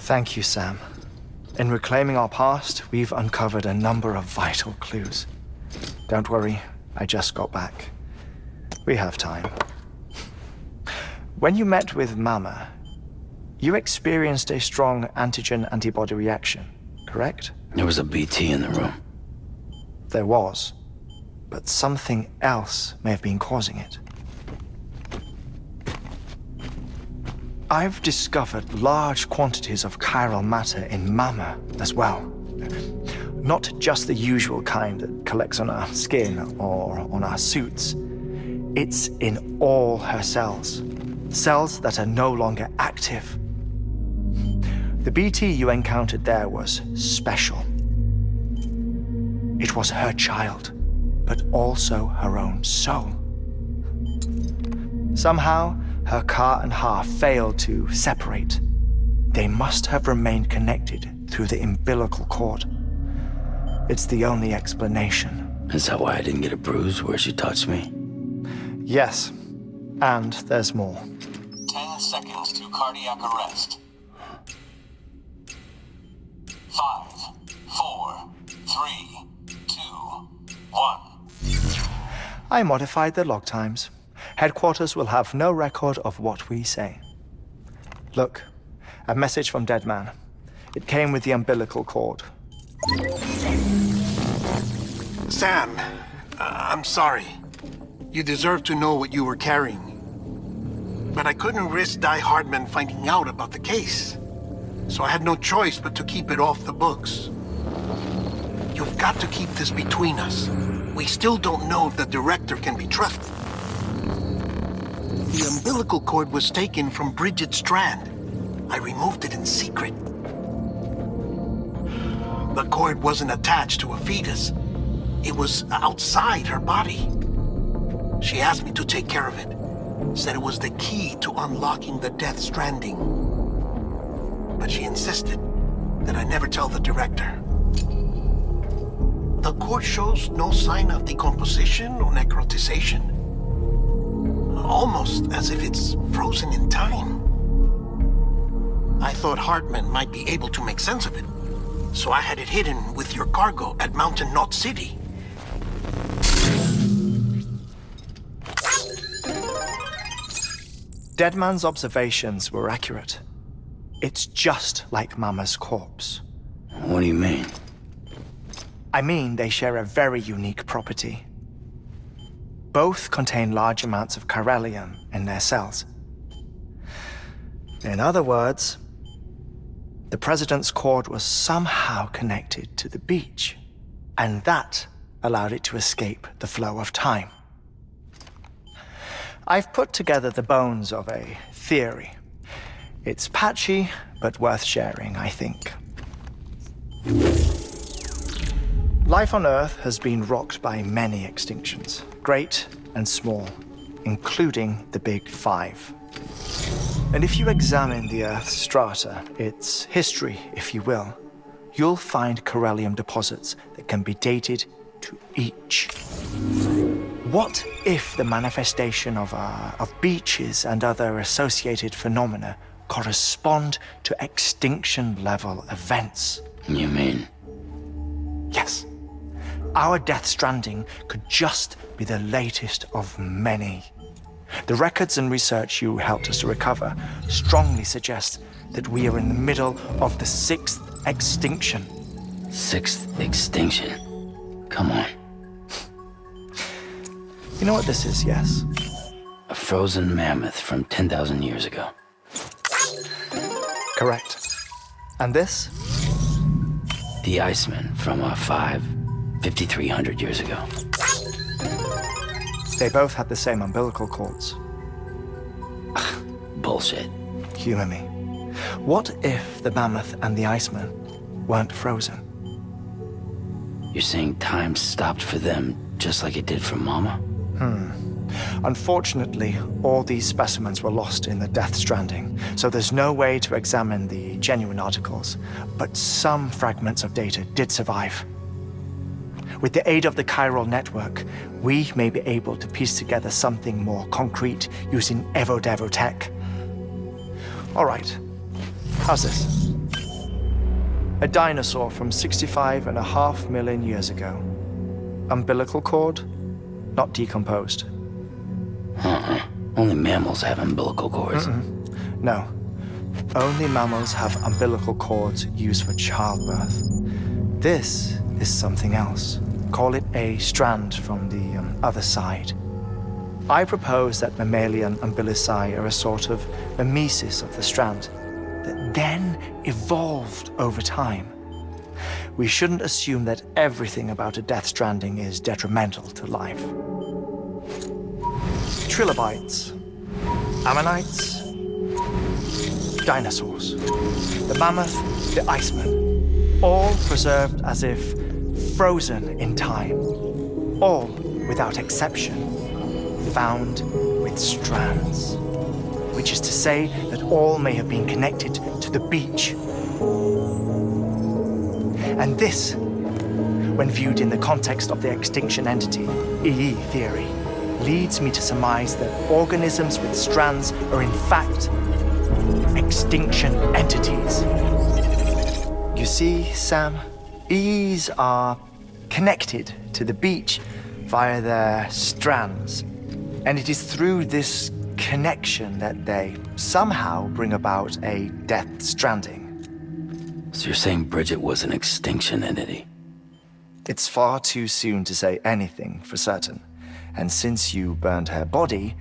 Thank you, Sam. In reclaiming our past, we've uncovered a number of vital clues. Don't worry, I just got back. We have time. When you met with Mama, you experienced a strong antigen-antibody reaction, correct? There was a BT in the room. There was, but something else may have been causing it. I've discovered large quantities of chiral matter in Mama as well. Not just the usual kind that collects on our skin or on our suits. It's in all her cells. Cells that are no longer active. The BT you encountered there was special. It was her child, but also her own soul. Somehow, her car and half failed to separate. They must have remained connected through the umbilical cord. It's the only explanation. Is that why I didn't get a bruise where she touched me? Yes, and there's more. 10 seconds to cardiac arrest. 5, 4, 3, 2, 1. I modified the log times. Headquarters will have no record of what we say. Look, a message from Dead Man. It came with the umbilical cord. Sam, I'm sorry. You deserve to know what you were carrying. But I couldn't risk Di Hardman finding out about the case. So I had no choice but to keep it off the books. You've got to keep this between us. We still don't know if the director can be trusted. The umbilical cord was taken from Bridget Strand. I removed it in secret. The cord wasn't attached to a fetus. It was outside her body. She asked me to take care of it. Said it was the key to unlocking the Death Stranding. But she insisted that I never tell the director. The cord shows no sign of decomposition or necrotization. Almost as if it's frozen in time. I thought Hartman might be able to make sense of it, so I had it hidden with your cargo at Mountain Knot City. Deadman's observations were accurate. It's just like Mama's corpse. What do you mean? I mean, they share a very unique property. Both contain large amounts of chiralium in their cells. In other words, the president's cord was somehow connected to the beach, and that allowed it to escape the flow of time. I've put together the bones of a theory. It's patchy, but worth sharing, I think. Life on Earth has been rocked by many extinctions, great and small, including the Big Five. And if you examine the Earth's strata, its history, if you will, you'll find chiralium deposits that can be dated to each. What if the manifestation of beaches and other associated phenomena correspond to extinction-level events? You mean? Yes. Our Death Stranding could just be the latest of many. The records and research you helped us to recover strongly suggest that we are in the middle of the 6th extinction. 6th extinction? Come on. You know what this is, yes? A frozen mammoth from 10,000 years ago. Correct. And this? The Iceman from 5,300 years ago. They both had the same umbilical cords. Bullshit. Humor me. What if the mammoth and the Iceman weren't frozen? You're saying time stopped for them just like it did for Mama? Unfortunately, all these specimens were lost in the Death Stranding, so there's no way to examine the genuine articles, but some fragments of data did survive. With the aid of the chiral network, we may be able to piece together something more concrete using Evo-Devo tech. All right, how's this? A dinosaur from 65.5 million years ago. Umbilical cord, not decomposed. Only mammals have umbilical cords. No. Only mammals have umbilical cords used for childbirth. This is something else. Call it a strand from the other side. I propose that mammalian umbilici are a sort of mimesis of the strand that then evolved over time. We shouldn't assume that everything about a death stranding is detrimental to life. Trilobites, ammonites, dinosaurs, the mammoth, the iceman, all preserved as if frozen in time, all without exception found with strands, which is to say that all may have been connected to the beach. And this, when viewed in the context of the extinction entity, EE theory, leads me to surmise that organisms with strands are in fact extinction entities. You see, Sam, EEs are connected to the beach via their strands, and it is through this connection that they somehow bring about a death stranding. So you're saying Bridget was an extinction entity? It's far too soon to say anything for certain, and since you burned her body,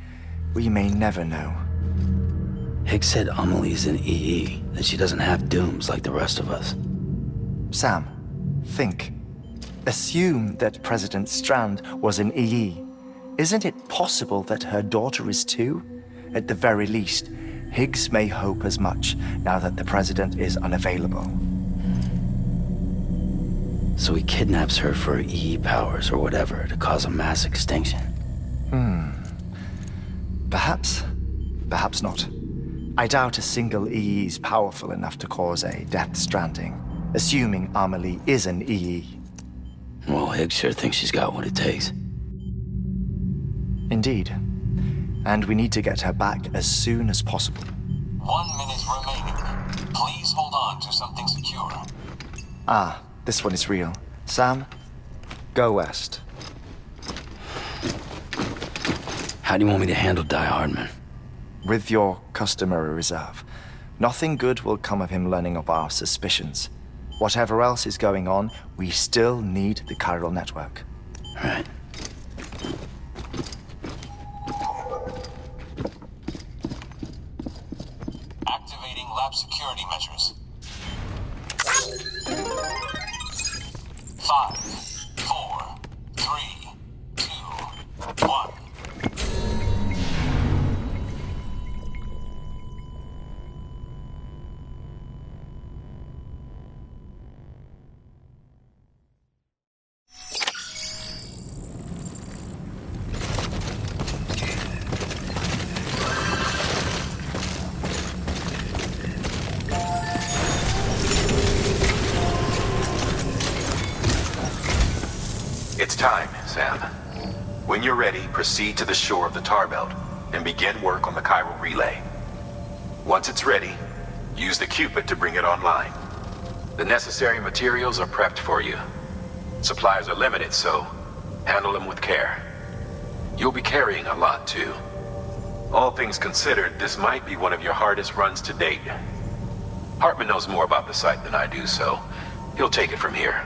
we may never know. Higgs said Amelie's an EE, that she doesn't have dooms like the rest of us. Sam, think. Assume that President Strand was an EE. Isn't it possible that her daughter is too? At the very least, Higgs may hope as much now that the president is unavailable. So he kidnaps her for EE powers or whatever to cause a mass extinction. Perhaps. Perhaps not. I doubt a single EE is powerful enough to cause a death stranding, assuming Amelie is an EE. Well, Higgs sure thinks she's got what it takes. Indeed. And we need to get her back as soon as possible. 1 minute remaining. Please hold on to something secure. Ah, this one is real. Sam, go west. How do you want me to handle Die Hardman? With your customary reserve. Nothing good will come of him learning of our suspicions. Whatever else is going on, we still need the chiral network. Right. Activating lab security measures. 5, 4, 3, 2, 1. It's time, Sam. When you're ready, proceed to the shore of the tar belt and begin work on the chiral relay. Once it's ready, use the Cupid to bring it online. The necessary materials are prepped for you. Supplies are limited, so handle them with care. You'll be carrying a lot, too. All things considered, this might be one of your hardest runs to date. Hartman knows more about the site than I do, so he'll take it from here.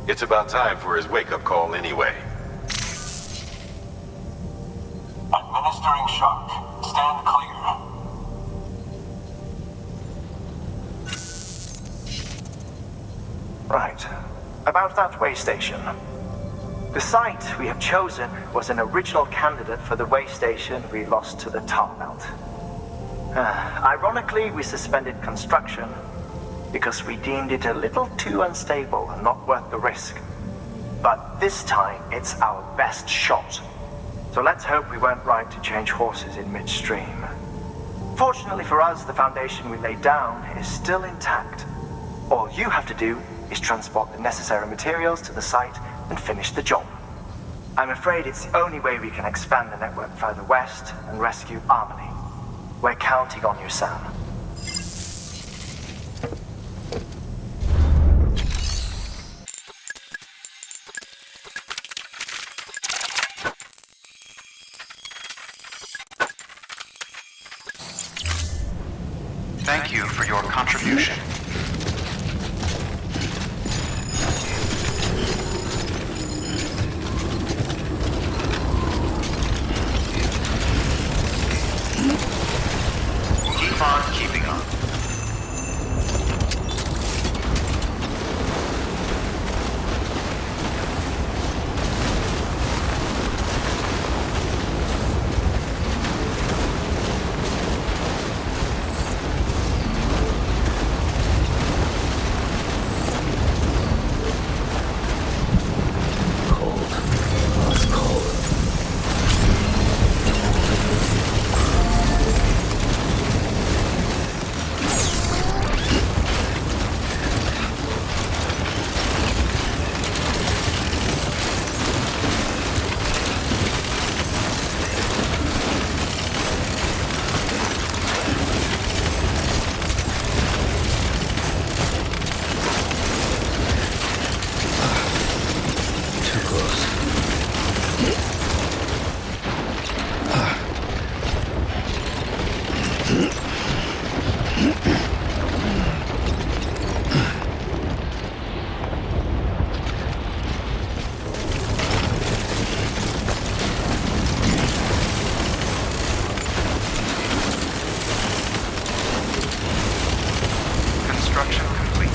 It's about time for his wake-up call anyway. Administering shock. Stand clear. Right. About that way station. The site we have chosen was an original candidate for the way station we lost to the tar belt. Ironically, we suspended construction because we deemed it a little too unstable and not worth the risk. But this time, it's our best shot. So let's hope we weren't right to change horses in midstream. Fortunately for us, the foundation we laid down is still intact. All you have to do is transport the necessary materials to the site and finish the job. I'm afraid it's the only way we can expand the network further west and rescue Amelie. We're counting on you, Sam. you for your contribution. Keep on keeping on. Construction complete.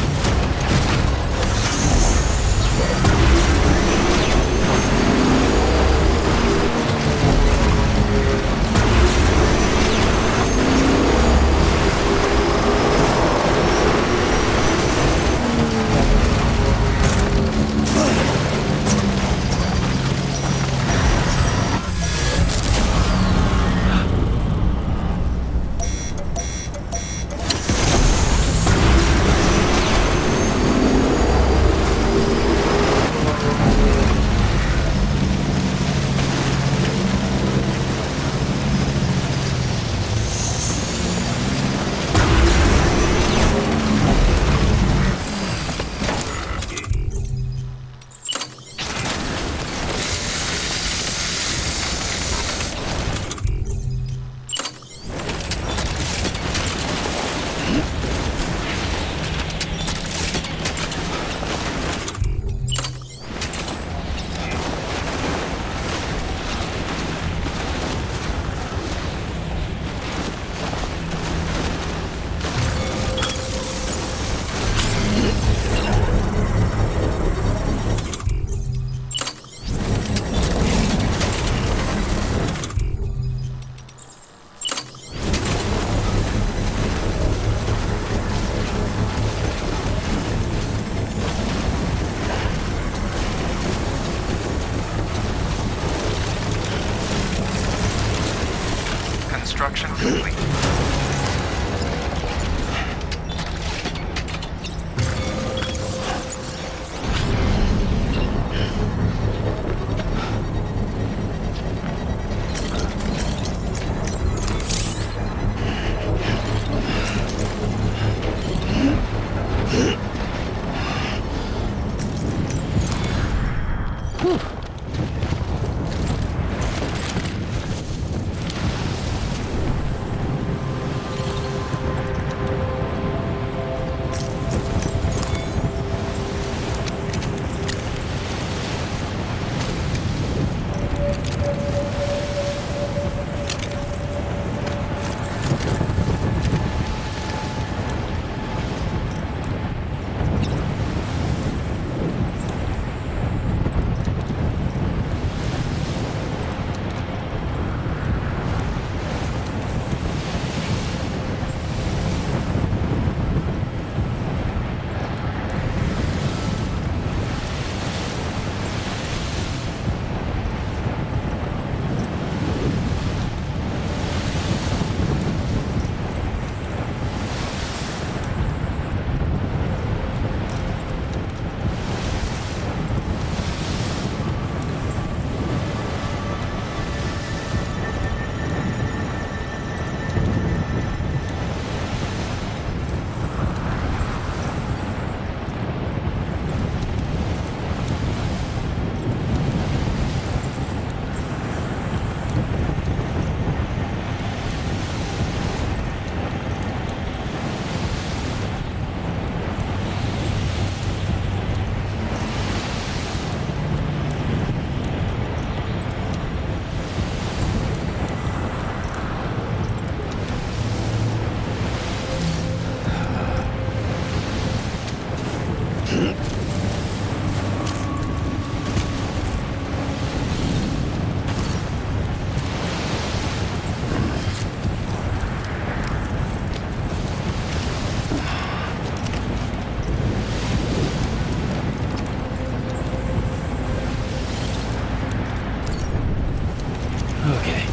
Okay,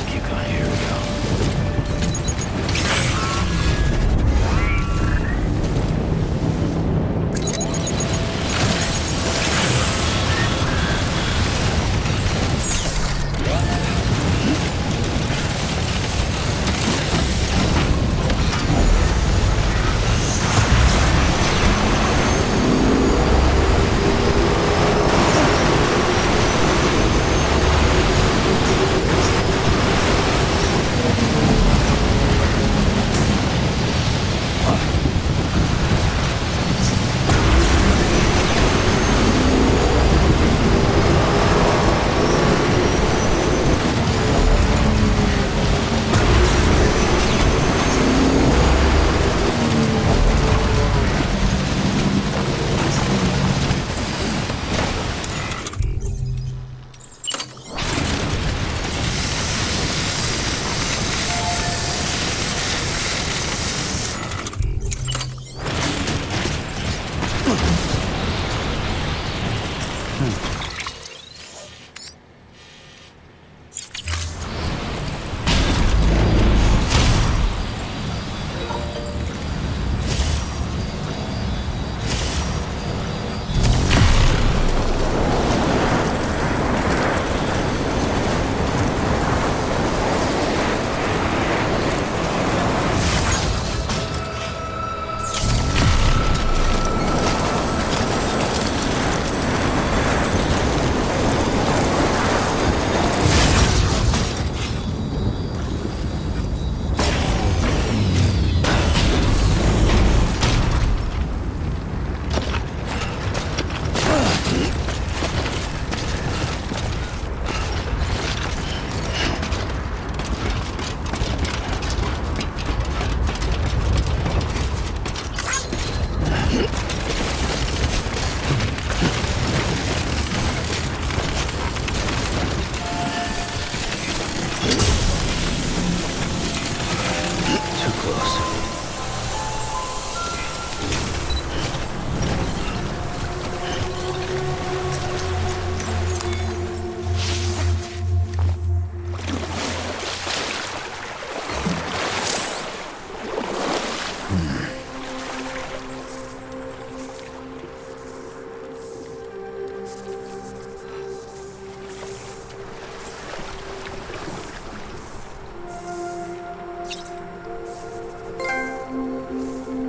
keep going. Here we go.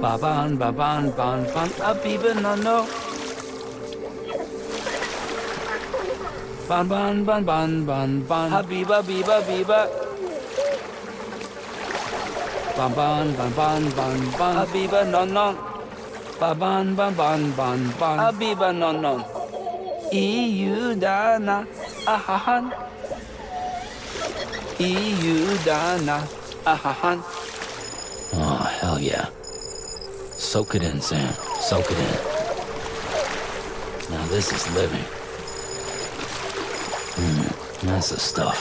Baban, baban, ban, ban, abiba, no, no. Ban, ban, ban, ban, ban, ban, habiba, biba, biba. Ban, ban, ban, ban, ban, ban, abiba, no, no. Baban, ban, ban, ban, ban, abiba, no, no. EU dana, ahahan. EU dana, ahahan. Oh, hell yeah. Soak it in, Sam. Soak it in. Now this is living. That's the stuff.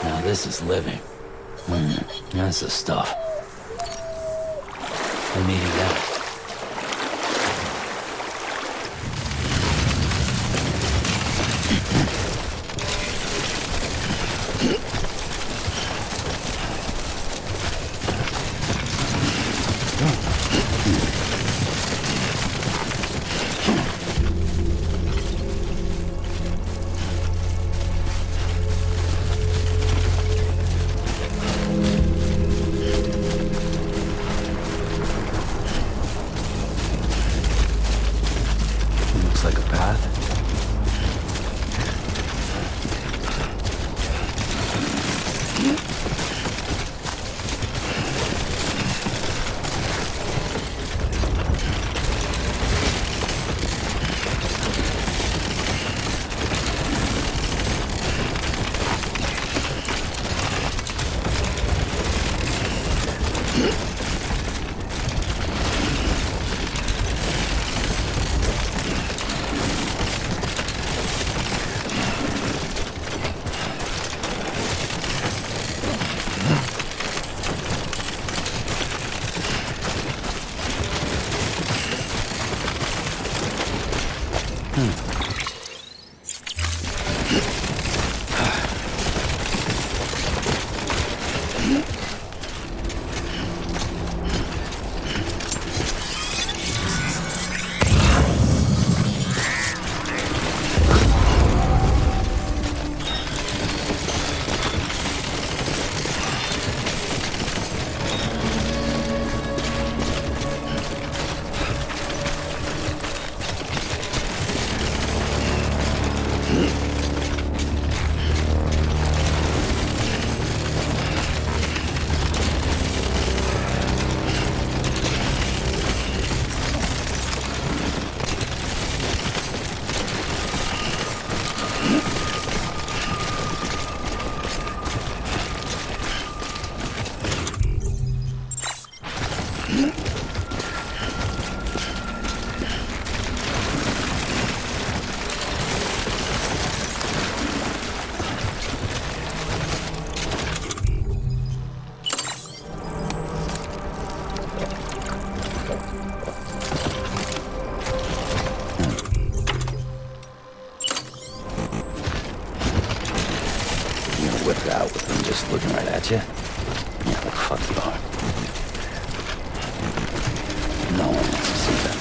Now this is living. That's the stuff. I'm eating that. Whip it out with them just looking right at you. Yeah, like fuck you are. No one wants to see that.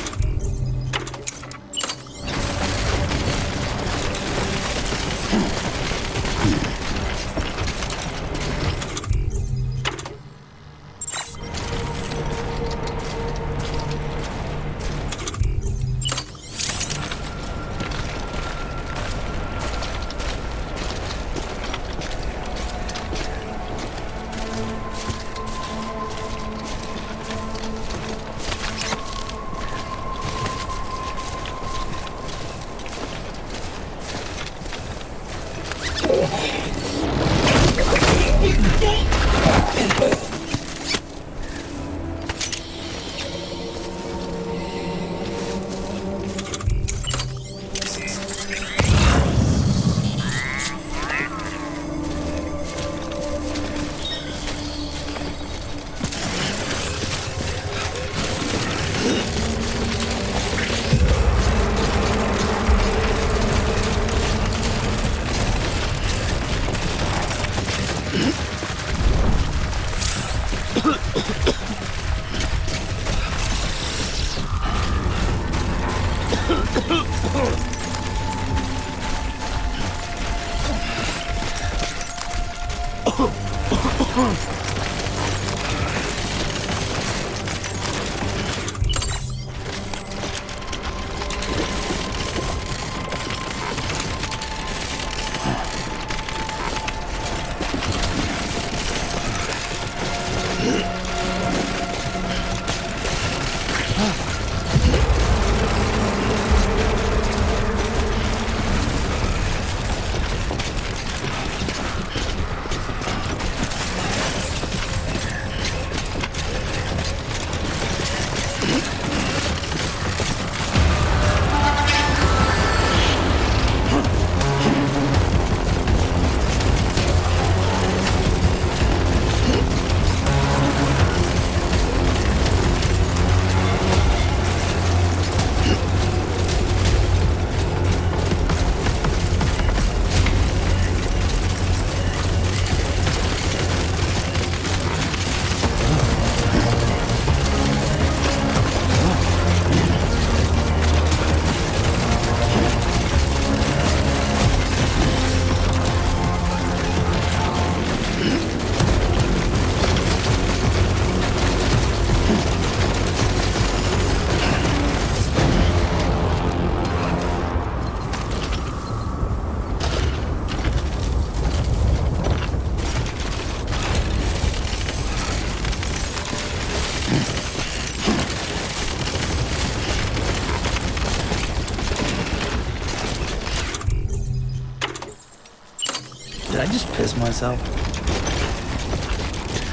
Did I just piss myself?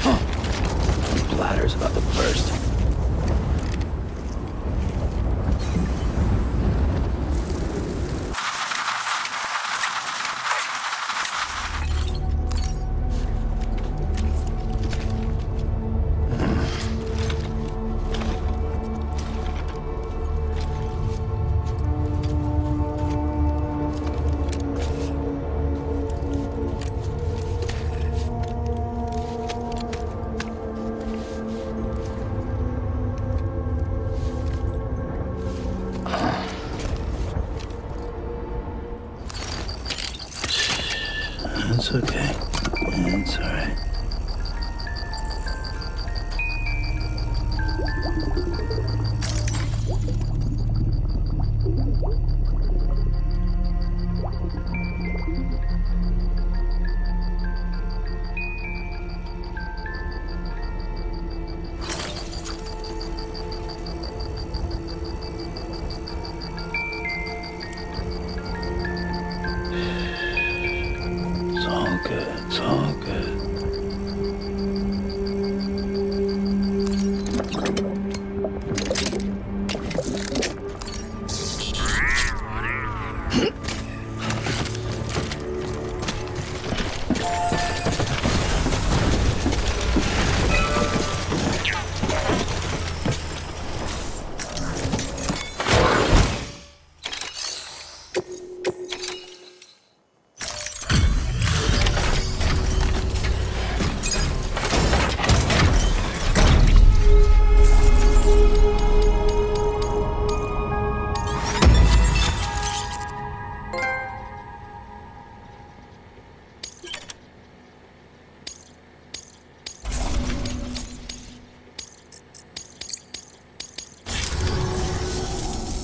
My bladder's about to burst.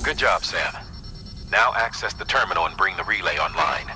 Good job, Sam. Now access the terminal and bring the relay online.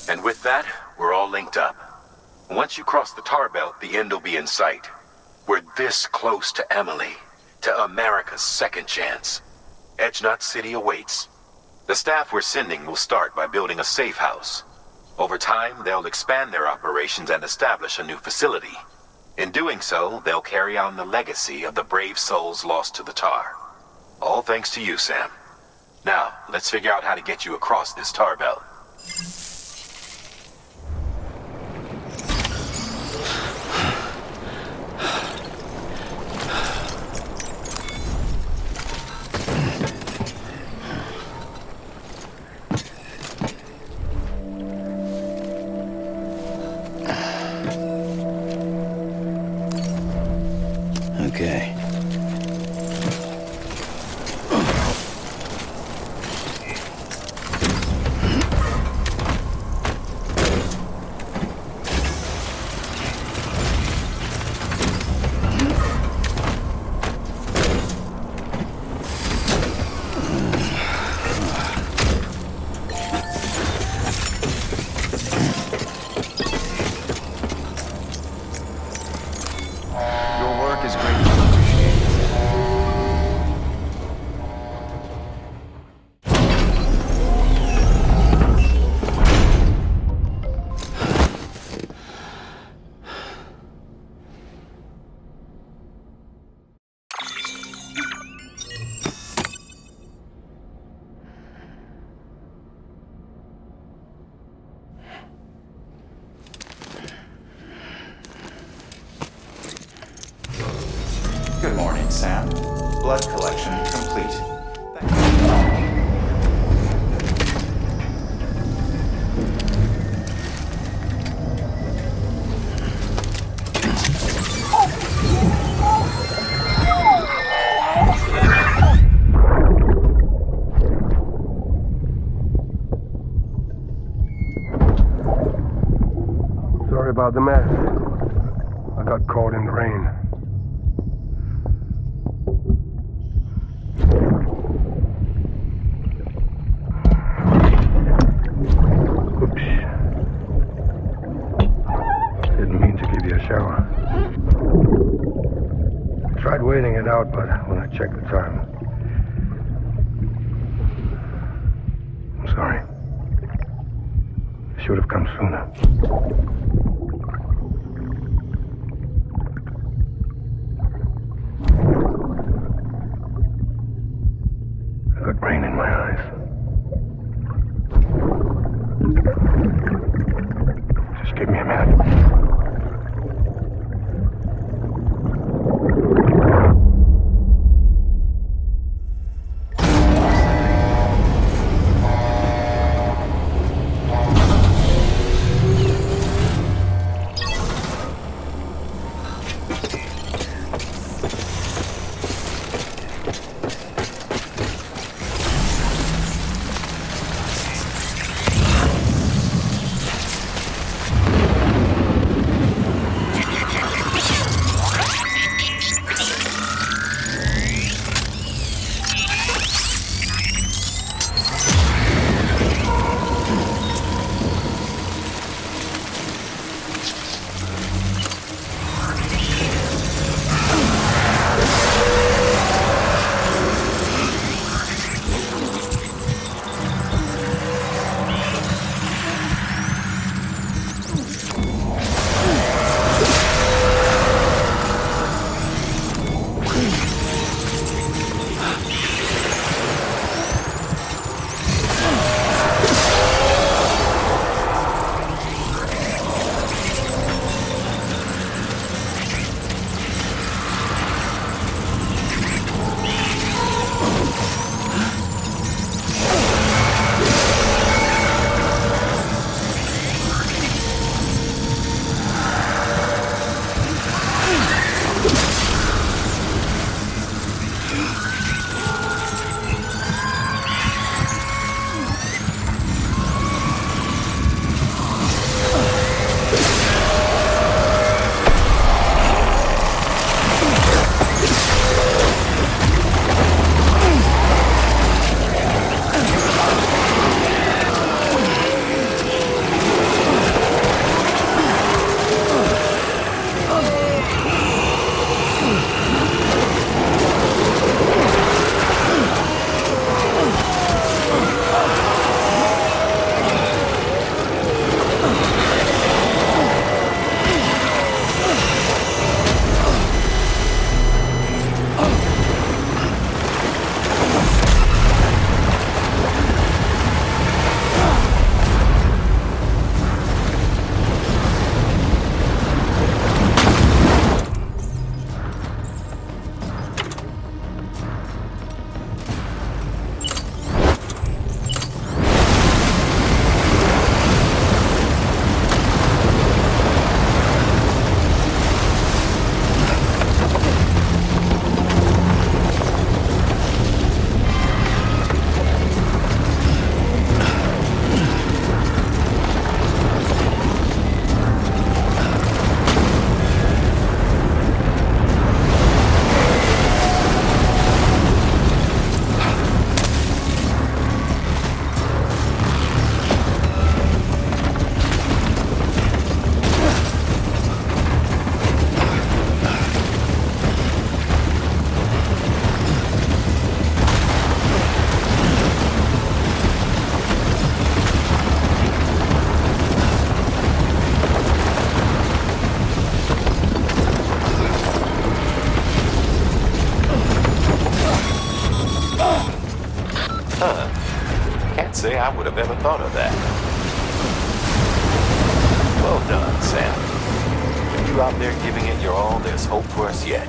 And with that, we're all linked up. Once you cross the tar belt, the end will be in sight. We're this close to Emily, to America's second chance. Edgenut City awaits. The staff we're sending will start by building a safe house. Over time, they'll expand their operations and establish a new facility. In doing so, they'll carry on the legacy of the brave souls lost to the tar. All thanks to you, Sam. Now, let's figure out how to get you across this tar belt. Okay. Your work is greatly appreciated. Good morning, Sam. Blood collection complete. Sorry about the mess. I got caught in the rain. Oops. Didn't mean to give you a shower. Tried waiting it out, but when I checked the time... I'm sorry. Should have come sooner. I got rain in my eyes. Just give me a minute. Can't say I would have ever thought of that. Well done, Sam. With you out there giving it your all, there's hope for us yet.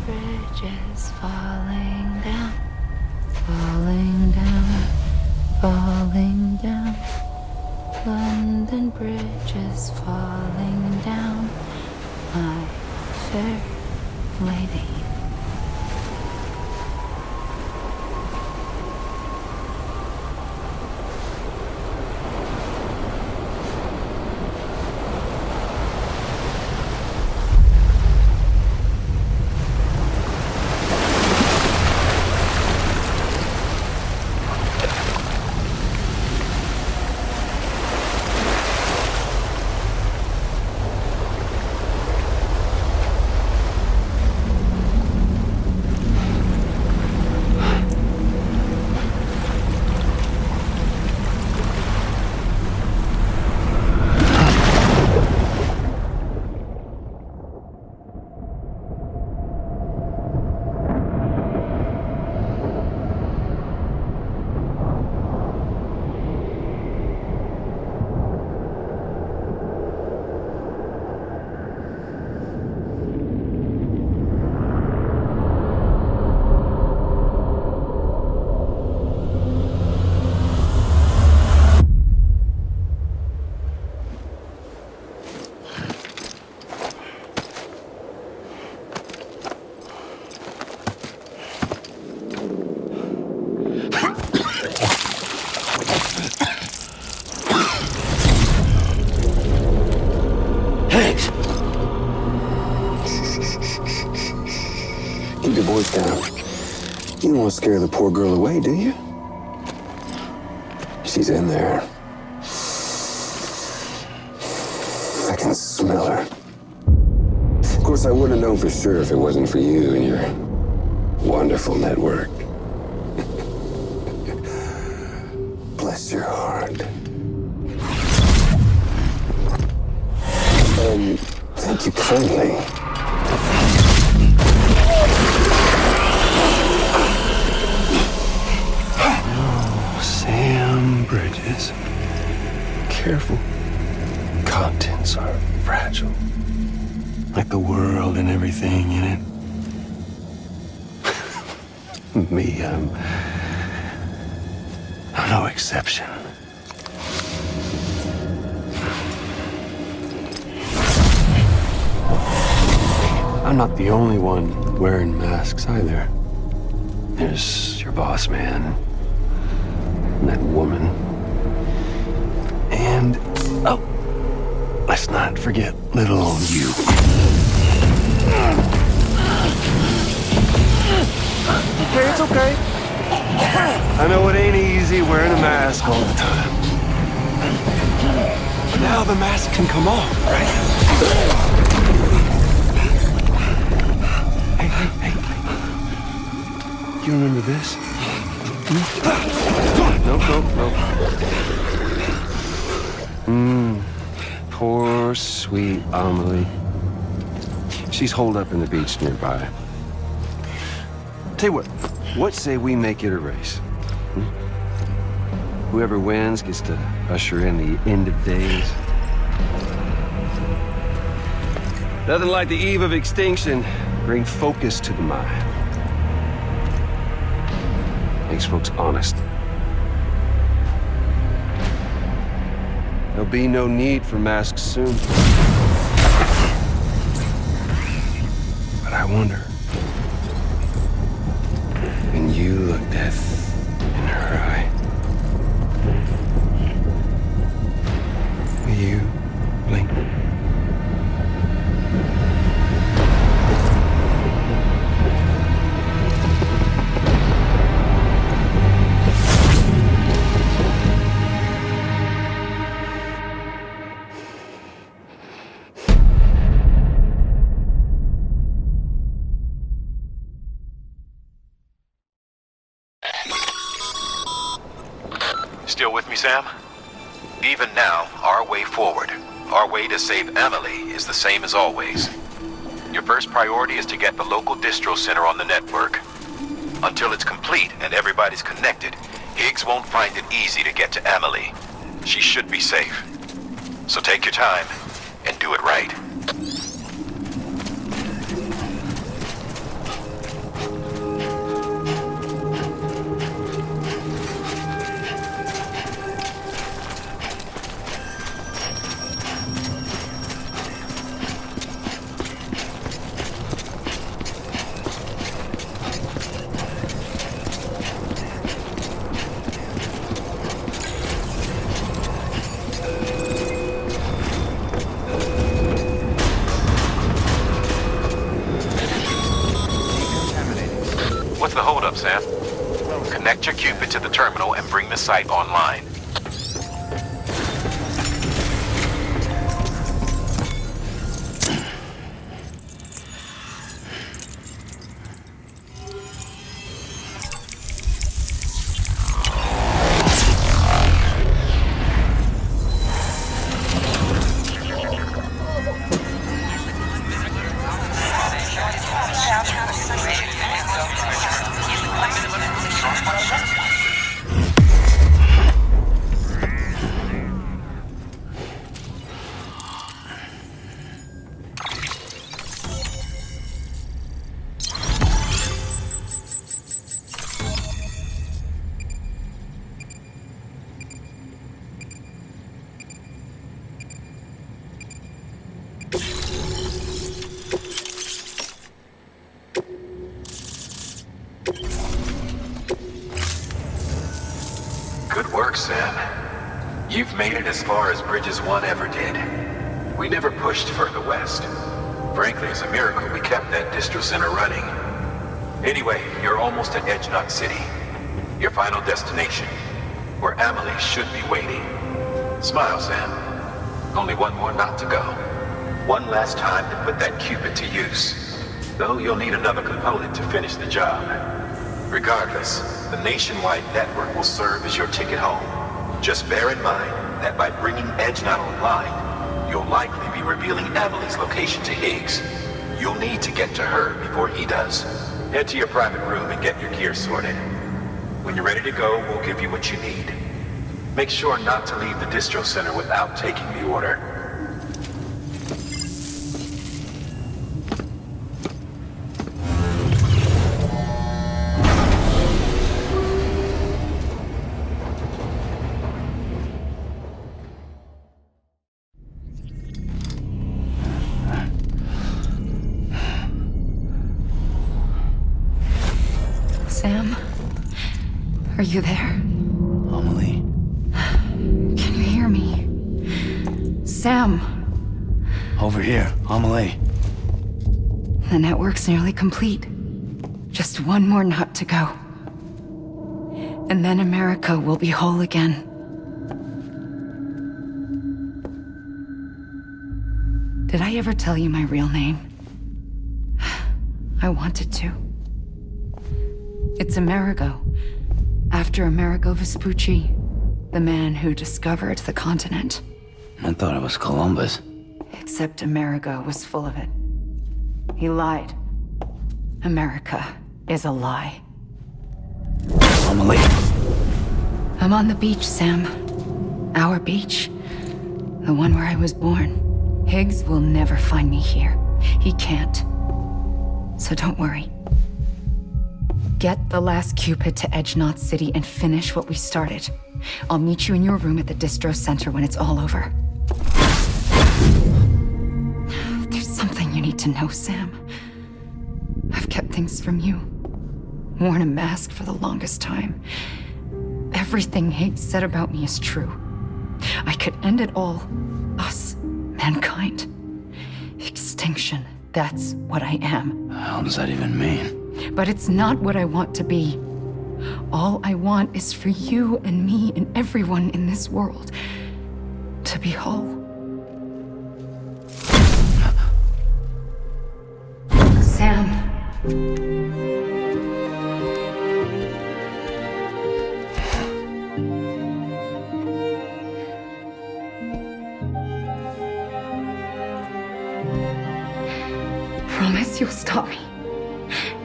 bridges falling down, falling down, falling down. London Bridge is falling down, my fair lady. always down. You don't want to scare the poor girl away, do you? She's in there. I can smell her. Of course, I wouldn't have known for sure if it wasn't for you and your wonderful network. Bless your heart. Thank you kindly. Oh, Sam Bridges. Careful. Contents are fragile. Like the world and everything in it. Me, I'm no exception. I'm not the only one wearing masks either. There's your boss man, and that woman, and, oh, let's not forget little old you. Okay, it's okay. I know it ain't easy wearing a mask all the time. But now the mask can come off, right? Hey. You remember this? No. Poor, sweet Amelie. She's holed up in the beach nearby. Tell you what say we make it a race? Whoever wins gets to usher in the end of days. Nothing like the eve of extinction. Bring focus to the mind. Makes folks honest. There'll be no need for masks soon. But I wonder, when you look death in her eye, will you blink? Still with me, Sam? Even now, our way forward, our way to save Emily is the same as always. Your first priority is to get the local distro center on the network. Until it's complete and everybody's connected, Higgs won't find it easy to get to Emily. She should be safe. So take your time and do it right. What's the holdup, Sam? Connect your Cupid to the terminal and bring the site online. Good work, Sam. You've made it as far as Bridges 1 ever did. We never pushed further west. Frankly, it's a miracle we kept that distro center running. Anyway, you're almost at Edgenut City. Your final destination, where Amelie should be waiting. Smile, Sam. Only one more knot to go. One last time to put that Cupid to use. Though you'll need another component to finish the job. Regardless, the nationwide network will serve as your ticket home. Just bear in mind that by bringing Edgenut online, you'll likely be revealing Amelie's location to Higgs. You'll need to get to her before he does. Head to your private room and get your gear sorted. When you're ready to go, we'll give you what you need. Make sure not to leave the distro center without taking the order. Sam? Are you there? Amelie. Can you hear me? Sam! Over here, Amelie. The network's nearly complete. Just one more knot to go. And then America will be whole again. Did I ever tell you my real name? I wanted to. It's Amerigo, after Amerigo Vespucci, the man who discovered the continent. I thought it was Columbus. Except Amerigo was full of it. He lied. America is a lie. Amelie. I'm on the beach, Sam. Our beach. The one where I was born. Higgs will never find me here. He can't. So don't worry. Get the last Cupid to Edgenut City and finish what we started. I'll meet you in your room at the distro center when it's all over. There's something you need to know, Sam. I've kept things from you. Worn a mask for the longest time. Everything Higgs said about me is true. I could end it all. Us, mankind. Extinction. That's what I am. How does that even mean? But it's not what I want to be. All I want is for you and me and everyone in this world to be whole. Sam. Promise you'll stop me.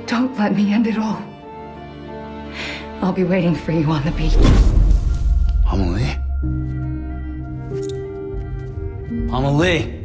Don't let me end it all. I'll be waiting for you on the beach. Amelie? Amelie!